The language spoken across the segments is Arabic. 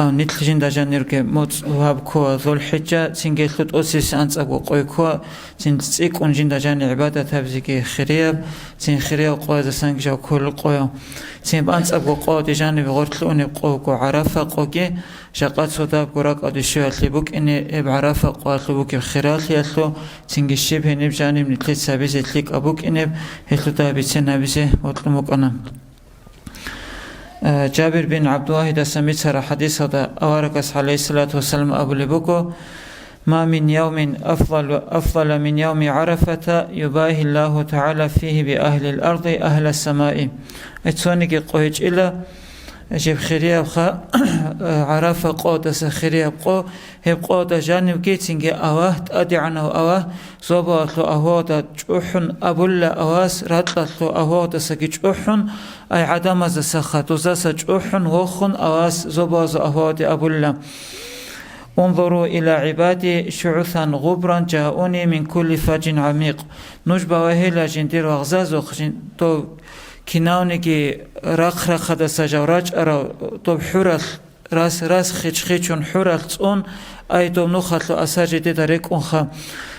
نتلجين دجانيرك موت وابكو ذو الحجة تنجيلت أوسيس أنصب وقويكو تنسيك ونجين دجاني عبادة تبزيكي خريب تن خريب قوة سانجا كل قوة تن بأنصب وقوة دجاني بغرتلوني قوكو عرفة قوكي شقات صداب قراك أدشوا تلبوك إني بعرفة قوة تلبوك بخيرات يتلو تنجي الشبه نبجاني من تلت سابيزي تليك أبوك إني هتلو تابيتين نابيزي وطلموك أنا جابر بن عبد الواحد سميت سر حديث هذا أواركس عليه الصلاة والسلام أبو لبوكو ما من يوم أفضل من يوم عرفة يباهي الله تعالى فيه بأهل الأرض أهل السماء اتسونيكي قويج إلا جيب خيريا بخا عرفة قودة سخيريا بقو هب قودة جانب كيتنجي أواه تأدي عنه أواه زوباتلو أهودا جوحن أبولا أواس راتلتلو أهودا سكي جوحن أي عدم زسخة تزاس جوحن وخن أواس زوباز أهودي أبولا انظروا إلى عبادي شعثا غبرا جاءوني من كل فج عميق نجبا وهلا جندير وغزازو تو كناونيكي رخ دا سجاوراج أرى طب حرل راس خيچون حرل تون أي طب نخلو أساجد داريك أنخا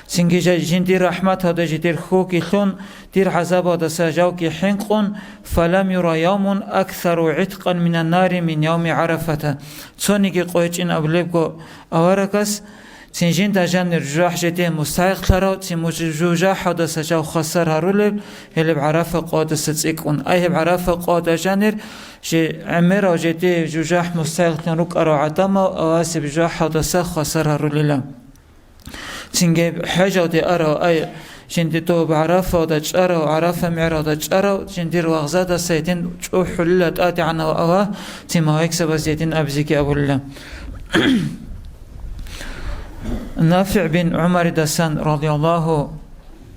سنجي جندير رحمت هذا جدير خوكي ثون دير عذاب هذا سجاوكي حنقون فلم يرى يوم أكثر عتقا من النار من يوم عرفة تونيكي قويتين أبليبكو أوركس تنجين دجان الرجاح جدي مستحق ترى تمجوجاح هذا سجاو خسر هرولب هلب عرفة قاد ستسيكون أيه بعرفة قاد جانر جي عمره جدي جوجاح مستحق تنروك أرو عدم أواسب جاح هذا خسر هرولب تنجيب حاجة دي أرو أي جندي تو بعرفة دا جأرو عرفة معرو دا جأرو جندي الوغزة دا سيدين جو حلولة تآتي عنه وأواه تما يكسب زيدين أبزيكي أبو الله نافع بن عمر دسان رضي الله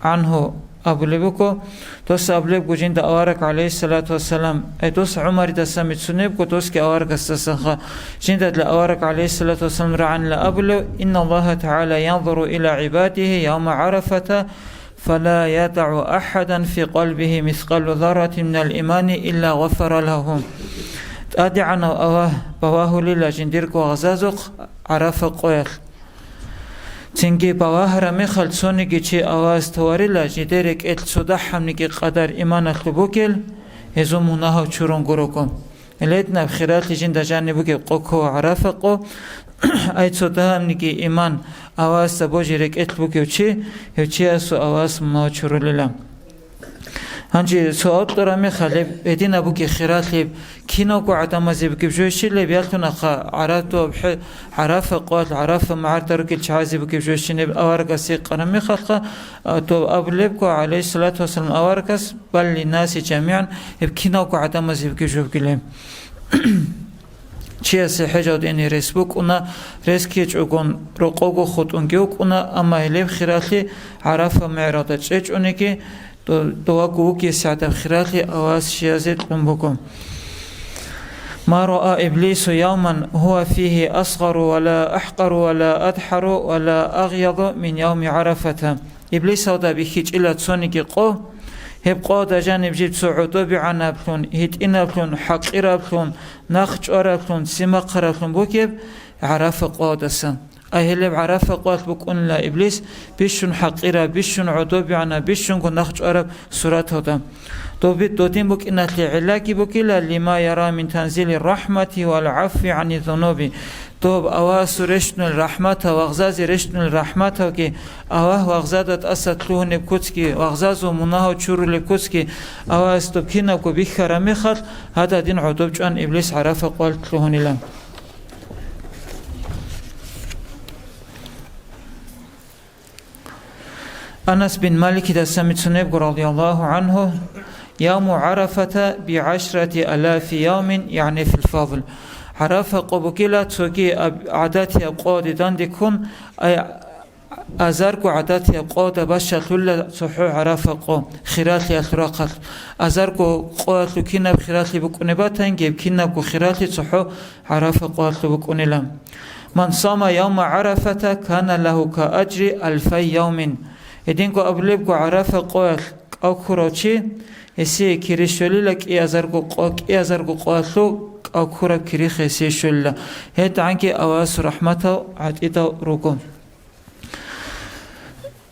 عنه أبو لبكو توس أبو لبكو جند أوارك عليه الصلاة والسلام أي توس عمر دسان متسنبكو توس كي أوارك استسخا جند لأوارك عليه الصلاة والسلام رعان لأبلو إن الله تعالى ينظر إلى عباده يوم عرفة فلا يدع أحدا في قلبه مثقال ذرة من الإيمان إلا غفر لهم أدعنا أواه بواه لله جنديركو غزازق عرف قويل تنجي بواهر مخل سونيكي چي آواز تواريلا جديرك ات صدح همنيكي قدر إيمان اخلبوكيل هزو مناهو چورون گروكم إليتنا بخيرات لجند جانبوكي قوكو عرفقو أي صدح همنيكي إيمان آواز تبوجيرك ات بوكي وچي هوچي اسو آواز مناهو چورو للا هنجي سؤال ترى مخالب بدين أبوك خيرات لب كينوكو عدم زبك بجوشي لب يالتنا خا عرفتو بح عرفة قوات عرفة معرض ركيل شعازي بك بجوشي نب أوركس قرن مخالقة تو أبلبكو عليه الصلاة والسلام أوركس بل للناس جميعا بكينوكو عدم زبك بجوشي لب چیه حاجه دینی رسبوک اونا رسکیچ اون رقوق خود اونگیوک اونا اما هلیب خیرالی عرفه معراض چیچ اونی که دوا كوكي ساعة خيراتي أواس شيازت بكم ما رأى إبليس يوما هو فيه أصغر ولا أحقر ولا أدحر ولا أغيض من يوم عرفة إبليس هذا بيخيج إلا تسونيكي قو هبقى دا جانب جيب سعودو بعنا بلون هيت إنا بلون حقيرا بلون ناخج أرا بلون سمقرا بلون بوكيب عرفة قادسا أهل بعرفة قوات بكون لا إبليس بيشون حقيرة بيشون عدوبي عنا بيشون كن نخج أرب سورة هذا دوتين بك إن العلاج بك إلا لما يرى من تنزيل الرحمة والعفو عن الذنوب توب أواس رشن الرحمة وغزاز رشن الرحمة كي أواه وغزادت أسد لهن بكتكي وغزاز مناه شور لبكتكي أواس تبكينا كبيخر مخل هذا دين عدوب جان إبليس عرفة قوات لهن لهم أنس بن مالك دسمت رضي الله عنه يوم عرفة ب10,000 يوم يعني في الفضل عرفة قبوكيلا توكي عاداتي قود داندكم أي أزاركو عاداتي قود باشا كل صحو عرفة قو خيراتي أخراقات أزاركو قوات لكينا بخيراتي بكونباتا نجيب كينا بخيراتي صحو عرفة قوات لبكونلا من صام يوم عرفة كان له كأجر 2000 يوم إدينكو أبليبكو عرفة قوات أو كروتشي هسي كريشولي لك إيازاركو قوات لو أو كورب كريخ سيشل هيت عنك أواس رحمته عتيته ركم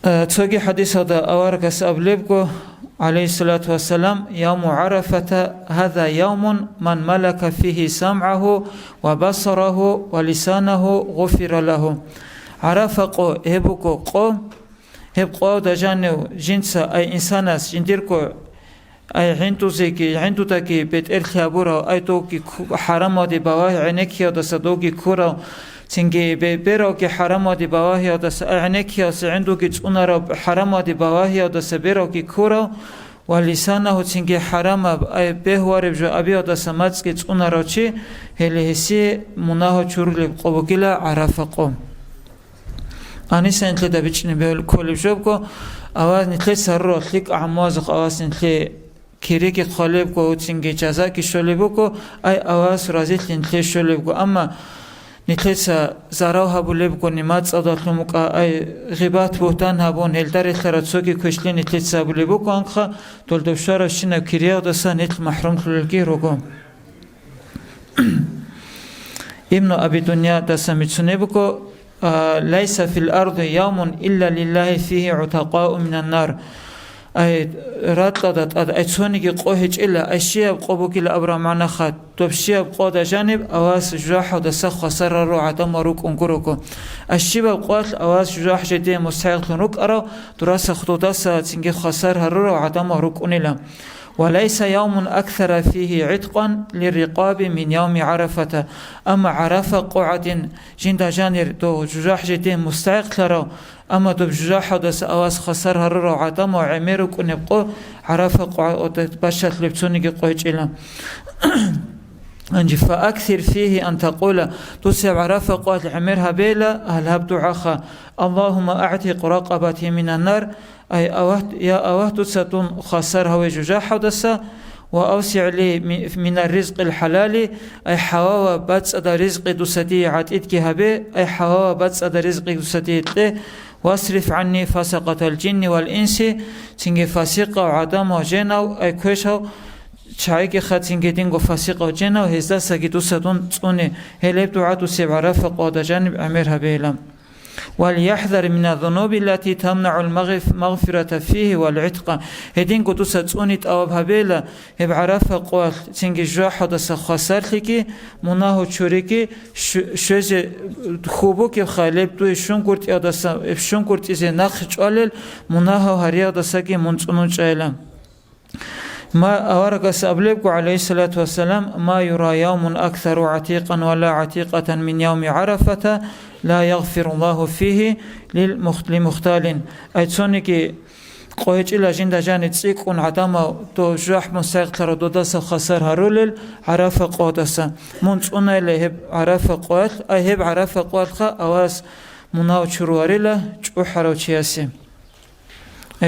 تسوقي حديث هذا أواركس أبليبكو عليه الصلاة والسلام يوم عرفة هذا يوم من ملك فيه سمعه وبصره ولسانه غفر له عرفة قو هبكو قو هب قو دجانو جنسا أي إنساناس جنديركو أي حنتو زيكي حنتو تاكي بيت إرخيابورا أي توكي حرامو دي بواه عنكيو دسدوكي كورا تنجي بيرو كي حرامو دي بواه دس عنكيو سعندو كي تونارو حرامو دي بواه دس بيرو كي كورا ولسانه تنجي حرام أي بهوار بجو أبيو دس ماتس كي تونارو چي هلي هسي مناهو چورلي قوبكيلا عرفة قوم أنا سنتلي دبيتشني بهول كل بجوبكو أواز نتلي سرو تليك أعمازق أواز نتلي كيريكي خالبكو تنجي جزاكي شوليبكو أي أواز رازيت نتلي شوليبكو أما نتلي زراو هابوليبكو نمات أضاطلمك أي غيبات بوتان هابون هلداري خراتسوكي كوشلي نتلي سابوليبكو أنخا تولدوشارا شنا كيريا دسا نتل محروم تلقي روكو ابن أبي دنيا دسا متسونيبكو ليس في الأرض يوم إلا لله فيه عتقاء من النار أي راتلت أي تونيكي قوهج إلا أشياء قبوكي لأبرا معنا خات تبشياء قوة جانب أواس جراح ودسخ وسر رو عدم وروك أنقروكو الشيء قوات أواس جراح جدي مستحق لنروك أرو دراسة خطوطاسة تنجي خسر هرو عدم وروك أنيلا وليس يوم أكثر فيه عتقا للرقاب من يوم عرفة أما عرفة قعد جند جانر دو جراح جدي مستحق لرو أما دو جراح دس أواس خسر هرو عدم وعميرك أنبقو عرفة قعد باشت لبتونيكي قويج إلا أنجي فأكثر فيه أن تقول تسع عرفة قوات العمير هبيلة هل هبدو عخا اللهم أعتق رقبتي من النار أي أوهت ستون خسر هوي ججاح دسا وأوسع لي من الرزق الحلال أي حواوا باتس أدا رزق دوستي عتيتك هبي أي حواوا باتس أدا رزق دوستي واصرف عني فاسقة الجن والإنس تنجي فاسقة وعدم وجنو أي كوشو شايك خاتين جدينغو فاسقة وجنو هزدا سجدو سدون توني هلب دعاتو سبع رفق ودا جانب أمير هبيلم وليحذر من الذنوب التي تمنع المغفرة فيه والعتق هدين قدوسة تونيت أواب هبيلا هبعرف قوال تنجي جاحة دسا خسارتكي مناهو تشوريكي شوزي خوبوكي خالب دوي شنكورت يادسا شنكورت إزي ناخش أولل مناهو هريا دساكي منصنون جايلم ما أورقس أبليبكو عليه الصلاة والسلام ما يرى يوم أكثر عتيقا ولا عتيقة من يوم عرفة لا يغفر الله فيه لمختال أي تسونيكي قويج إلا جند جاني تسيكون عدما تو جاح مستيقتر دودس خسر هرولل عرفة قوتسا منصونا اللي هب عرفة قوات أي هب عرفة قوات خا أواس مناو شرواريلا جوح روشياسي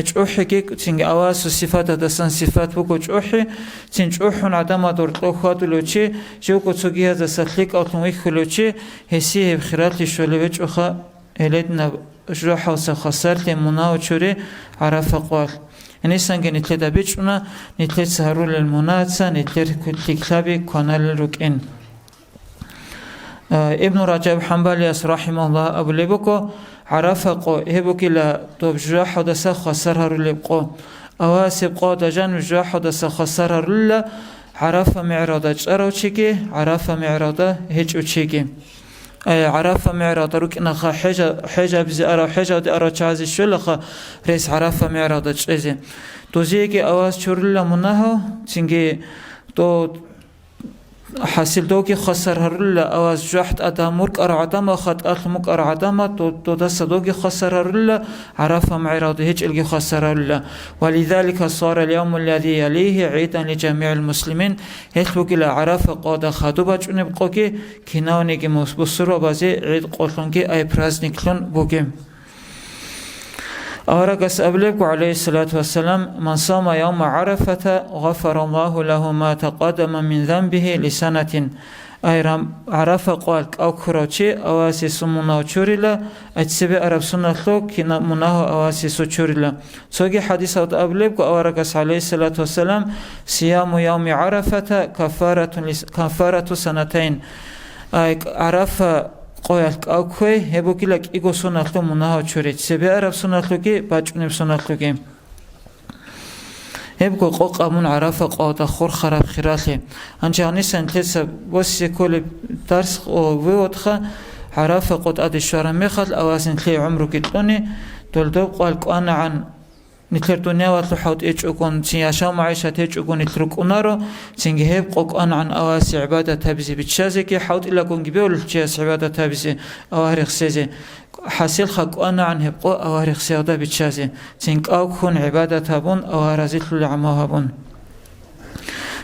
جوحي كي تنج أواس صفات دسان صفات بكو جوحي تنج جوحون عدم دور طوخات لوشي جوكو تسوقي هذا سخليك أو تنويخ لوشي هسيه بخيرات لشولي وجوخا إليدنا جوحا وسخسرت مناو تشوري عرف قوال يعني سانجي نتلت أبيتشونا نتلت سهرول المناتسا نتلت كتابي كونال ركين ابن رجب حنبلي رحمه الله أبو لبكو عرف قو هبوكي لا توب جراح دسا خسرها رلبقو أواسب قو دجان جراح دسا خسرها رلا عرف معراضة جرو تشيكي عرف معراضة هجو تشيكي أي عرف معراضة ركنا خا حجة بزي أرى حجة دي أرى تشازي شلخا ريس عرف معراضة تشيزي توزيكي أواس شرلا مناهو تنجي تو حاصل دوكي خسر هرلا أواز جحت أدامورك أرعدما خد أخمك أرعدما تو دس دوكي خسر هرلا عرف معراض هيج الجي خسر هرلا ولذلك صار اليوم الذي يليه عيدا لجميع المسلمين هيتبوك لا عرف قاد خدوبة جنبقوكي كناونيكي بصرو بازي عيد قوتلنكي أي برازنيكلون بوكي أورقس أبليك عليه الصلاة والسلام من صام يوم عرفة غفر الله له ما تقدم من ذنبه لسنة айрам арафа qalq aukhrochi awasi sumuna churila atsebe arab sunnatlo kina munaho awasi suchurila sogi hadisat ableb ko awarakas alayhi salatu wassalam siyamu yawmi arafata kafaratu sanatain ay arafa qalq aukhwe hebukila igo sunnatlo munaho churich sebe arab sunnatlo ki bachuneb sunnatlo ki hebko qoqamun arafa qawta khur kharab khirali anjani sentesa bosse kol dars votxa arafa qot adishara mekhal awasin khli umru kitoni doldo qalq anan nitler dunya wa haut echukon siyasha maisha techukon itrukунаро singi heb qoq anan awasi ibada tabzi bichazeki haut ila kon gibel chas ibada tabzi awarix seze حاصل خقوانا عن هبقو أوارق سيادة بتشازي تنك أوكون عبادة هبون أوارزيت للعما هبون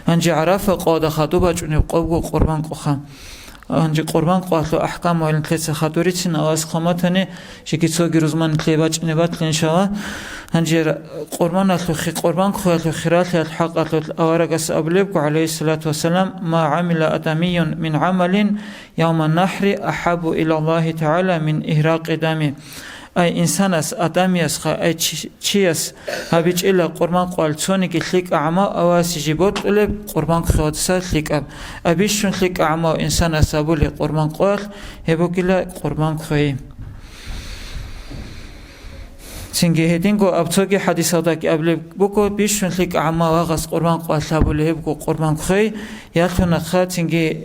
أنجي عرافة قادة خدوبة جنب قوغو قربان قخا أنجي قربان قواتلو أحكام وإلن تلسة خدوريتين أواز خماتني شكي تسوغي رزمان تليبا جنبات لنشاوا أنجي قربان أتلو خي قربان قواتلو خيرات الحق أتلو أوارق أسأبليبكو عليه الصلاة والسلام ما عمل أدمي من عمل يوم النحر أحب إلى الله تعالى من إهراق دمي أي إنسان أس أدمي أسخا أي تشيس هبيج إلا قربان قوال تونيك تليك أعمى أواسي جيبوت ألب قربان خواتسا تليك أب أبيشون تليك أعمى إنسان أسابولي قربان قوال هبوك إلا قربان خوي سنجي هدينكو أبتوكي حديثاتك قبل بوكو بيشون تليك أعمى واغس قربان قوال سابولي هبوكو قربان خوي يالتونا خات سنجي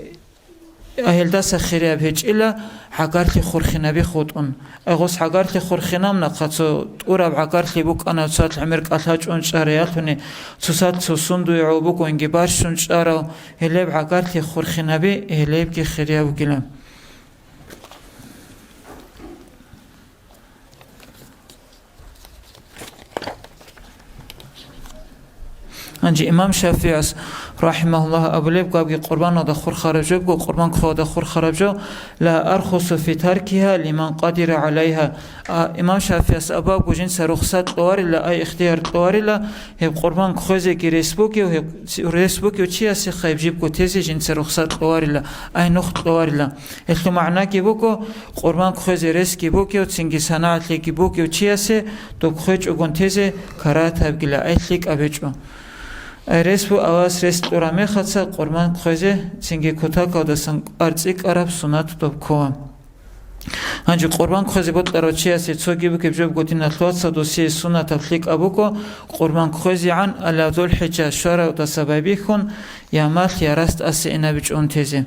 أهل داس خيري أبهج إلا حقارتي خورخنا بخوتون أغوص حقارتي خورخنا من قصو تورب حقارتي بوك أنا تسات العمرك أتلاج أون شارياتوني تسات تسوندو يعوبوك وإنجبار شون شارو هليب حقارتي خورخنا بي هليب كي خيري أبوكيلا أنجي إمام شافعي رحمه الله أبو ليب قابل قربان دخور خرجو قربان خو دخور خرجو لا أرخص في تركها لمن قدر عليها إمام شافعي أبا بوجين رخصت طواري لا أي اختيار طواري لا هي قربان خوزي كي ريسبوكي وهي ريسبوكي وشيا سي خايب جيبكو تيزي جنس رخصت طواري لا أي نخت طواري لا إحتو معنا كي بوكو قربان خوزي ريسكي بوكي وتسنجي صناعت لكي بوكي وشيا سي تو خوج وغن تيزي كرات هبقلا أي لك أبجو رسبو أواس رستورامي خدسا قربان خوزي سنجي كوتاكا ودسن أرزيك عرب سنات توبكوا هنجي قربان خوزي بود لروچي اسي تسوغي بك بجوب قوتين أطلوات سدوسي سنة تفليك أبوكو قربان خوزي عن ألا ذو الحجة شارع ودسبابي خون يا مال يا رست أسي إنا بجون تيزي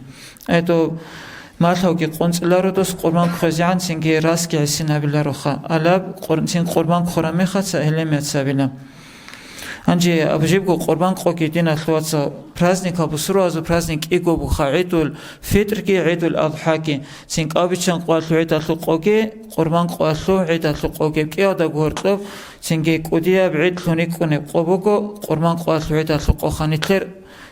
أيدو مالهوكي قنص لارودوس قربان خوزي عن سنجي راسكي عسينا بلاروخا ألاب قربان خورامي خدسا إهلميت سابيلا أنجي أبجيبكو قربان قوكي دينا ثلاثة праздник أبصروا أزو праздник إيجو بخا عيد الفطر كي عيد الأضحى كي سينك أبيشان قواتلو عيد الثقوكي قربان قواتلو عيد الثقوكي كي أدا قهرتلو سينكي كوديا بعيد لونيك كوني قوبوكو قربان قواتلو عيد الثقوخاني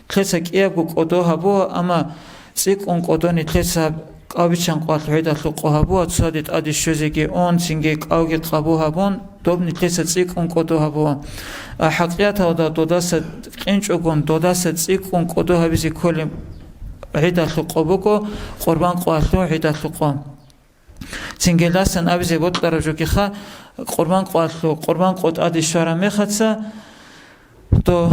تلسا كي أبو قدوها بو أما سيك أون قدوني تلسا أبيشان قواتلو عيد الثقوها بو تصادت أدي شوزيكي أون سينكي أوغي قابوها بون دوبني تلسا سيك أون قدوها بو حقيقة هذا دوداسة إنش أكون دوداسة يكون قدوها بيزي كل عيد الثقوبكو قربان قواتلو عيد الثقوب سنجلاسن أبيزي بود درجو كخا قربان قواتلو قربان قوت أدي شارع مخدسا تو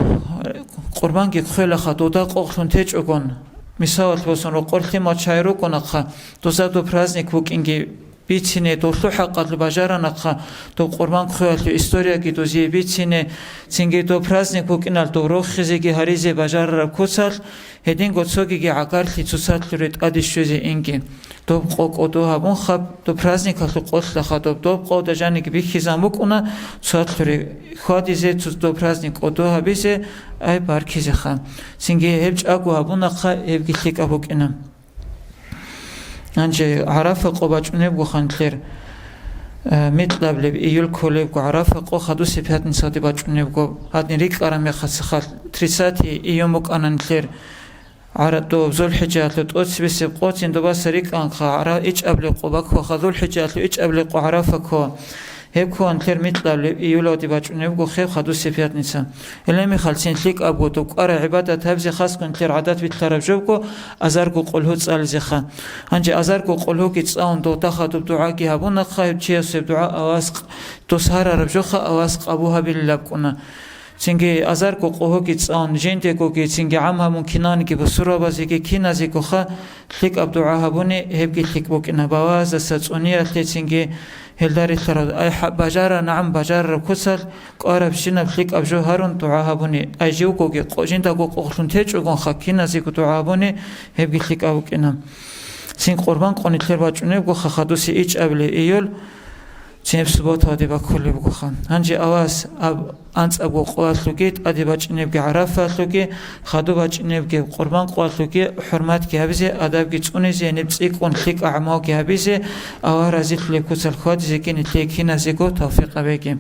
قربان كي خيل خا دودا قوخلون تيج أكون مثال بسون رو قرتي ما شايرو كنخا دوزادو праздник بوكينجي بيتسيني دوسلو حقات البجارة نقا تو قربان خوالتو إستوريا كي دوزي بيتسيني تنجي تو праздник بوكينال تو روخ خزيكي هاريزي بجارة ركوتسال هدين قدسوكي كي عقارتي تسات لريت أدي شوزي إنكي تو قوك أدوها بون خب تو праздник هاتو قوت لخا تو قوت جاني كي بيكي زاموك أنا تسات لري خوادي زي تو праздник أدوها بيزي أي باركيزي خا تنجي هبج أقوها بون نقا هبجي تلك أبوك إنا أنجي عرفة قباج نبغى خنتلر مطلب لب إيول كولب عرفة قو خدو سبهات نسادي باج نبغى هاد نريك أرامي خسخال تريساتي إيومك أنا نتلر عرضو بزول حجات لتوت بس قوتين دوبا سريك أنخا عرا إيش أبلغ قباك وخذول حجات لو إيش أبلغ عرفة كو هبكون تر متلاب يولودي باچونبو خيب خدو سفياتنيسا الامي خالسين ليك ابو تو قرا عباده تبزي خاص كن تر عادات بترجوكو ازاركو قلهو صالزخا انجي ازاركو قلهو كي تصاون دو تاخدو دعاكي هبون خايب تشيس دعاء اواسق تسهر ربجوخا اواسق ابوها باللبكنا سينجي ازاركو قلهو كي تصاون جنتكو كي سينجي عمها ممكنان كي بسورا بازيكي كينازيكو خا ليك ابدعاء هبوني هبكي ليك بوكنا بواز سصونيه تسينجي هلداري ترى أي بجارة نعم بجارة كسل قارب شنا فليك أبجو هارون تعاهبوني أجيو كوكي قوجين تاكو قوخلون تيجو كون خاكينا زيكو تعاهبوني هبقي فليك أبوك إنام سين قربان قوني تلير باجوني بقو خخدوسي إيج أبلي إيول سين بسبوت هادي باكولي بقو خان هنجي أواس أنت أبو قوات لوكيت أدي باجوني بقى عرفات لوكي خدو باجوني بقى قربان قوات لوكي حرمات كي هبزي أداب كي تقوني زي نبسيك قون فليك أعماو كي هبزي أوارا زيت لكو سالخوات زيكي نتليكينا زيكو توفيق بيكي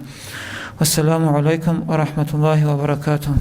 والسلام عليكم ورحمة الله وبركاته.